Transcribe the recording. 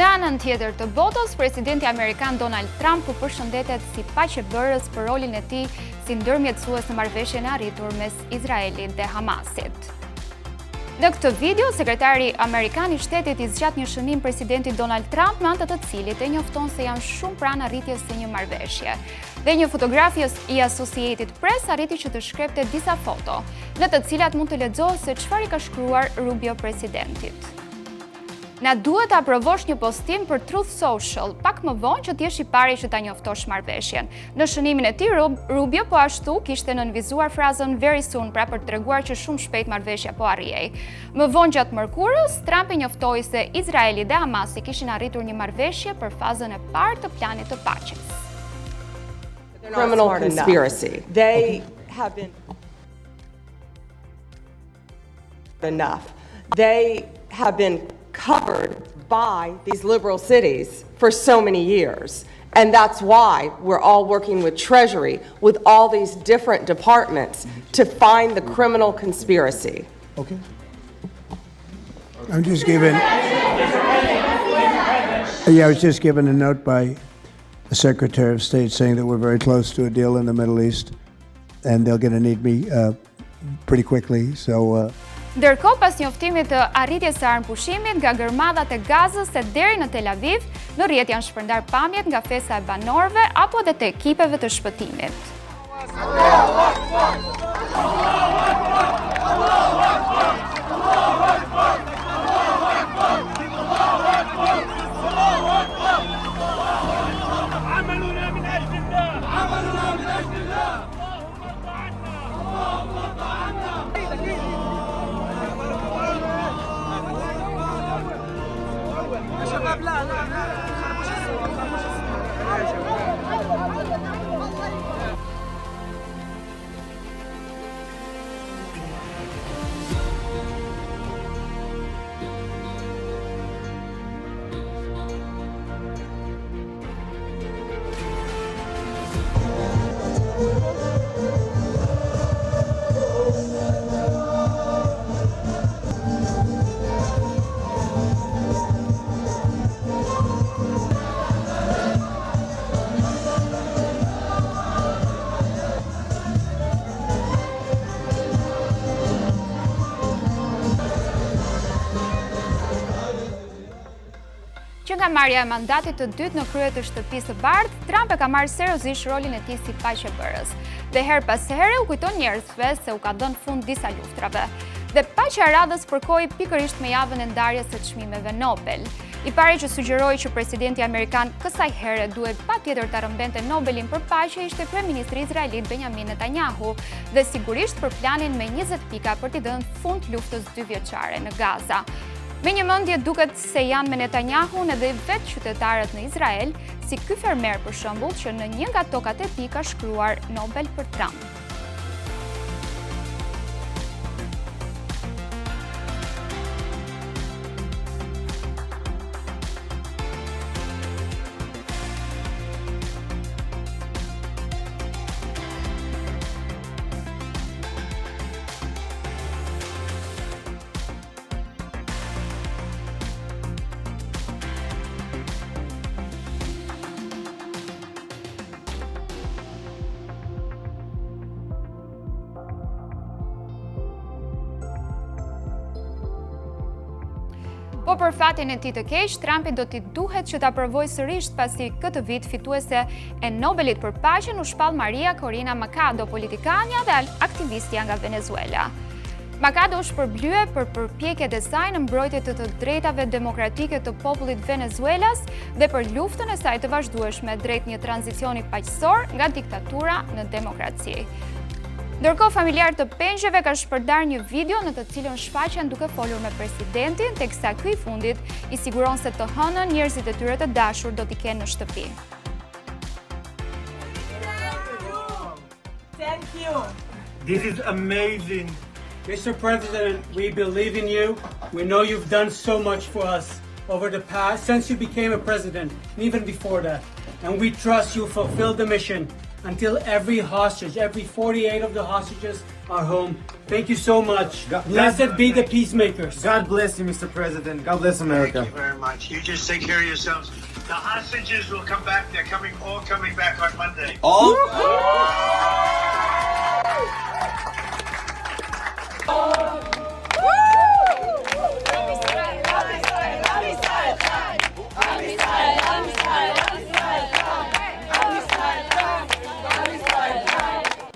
Në anën tjetër të botës, presidenti amerikan Donald Trump u përshëndetet si paqebërës për rolin e tij si ndërmjetësues në marrëveshjen e arritur mes Izraelit dhe Hamasit. Në këtë video, sekretari amerikan i shtetit i zgjat një shënim presidentit Donald Trump me anë të cilit e njofton se janë shumë pranë arritjes së një marrëveshje. Dhe një fotografie i Associated Press arriti që të shkrepte disa foto, në të cilat mund të lexohet se çfarë i ka shkruar Rubio presidentit. Na duhet të aprovosh një postim për Truth Social, pak më vonë që t'jesh i pari që ta njoftosh marrëveshjen. Në shënimin e tij, Rubio po ashtu kishte nënvizuar frazën very soon, pra për treguar që shumë shpejt marrëveshja po arrijej. Më vonë gjatë mërkurës, Trump i njoftoi se Izraeli dhe Hamasi kishin arritur një marrëveshje për fazën e parë të planit të paqes. Criminal conspiracy. They have been enough. They have been covered by these liberal cities for so many years. And that's why we're all working with Treasury, with all these different departments, to find the criminal conspiracy. Okay. I'm just given. I was just given a note by the Secretary of State saying that we're very close to a deal in the Middle East, and they're going to need me pretty quickly. So. Ndërkohë, pas njoftimit të arritjes së armëpushimit nga gërmadhat e Gazës e deri në Tel Aviv, në rrjet janë shpërndar pamjet nga fesa e banorëve apo edhe të ekipeve të shpëtimit. Që nga marrja e mandatit të dytë në krye të Shtëpisë së Bardhë, Trump e ka marrë seriozisht rolin e tij si paqebërës. Dhe her pas here u kujton njerëzve se u ka dhënë fund disa luftrave. Dhe paqja e radhës përkoi pikërisht me javën e ndarjes së çmimeve Nobel. I pari që sugjeroi që presidenti amerikan kësaj here duhet patjetër ta rrëmbente Nobelin për paqe ishte kryeministri izraelit Benjamin Netanyahu, dhe sigurisht për planin me 20 pika për t'i dhënë fund luftës 2 vjeçare në Gaza. Me një mendje duket se janë me Netanyahun edhe vetë qytetarët në Izrael, si ky fermer për shembull që në një nga tokat e tij ka shkruar Nobel për Trump. Po për fatin e tij të keq, Trumpi do t'i duhet që ta provojë sërish pasi këtë vit fituese e Nobelit për paqen u shpall Maria Corina Machado, politikanja dhe aktivistja nga Venezuela. Machado u shpërblye për përpjekjet e saj në mbrojtje të drejtave demokratike të popullit Venezuelas dhe për luftën e saj të vazhdueshme drejt një tranzicioni paqësor nga diktatura në demokraci. Ndërkohë, familjarët të pengjeve kanë shpërndar një video në të cilën shfaqen duke folur me presidentin, teksa ky i fundit i siguron se të hënën njerëzit e tyre të dashur do t'i kenë në shtëpi. Thank you. This is amazing. Mr. President, we believe in you. We know you've done so much for us over the past, since you became a president, and even before that. And we trust you fulfill the mission until every hostage, every 48 of the hostages are home. Thank you so much. Blessed be the peacemakers. God bless you, Mr. President. God bless America. Thank you very much. You just take care of yourselves. The hostages will come back. They're all coming back on Monday. All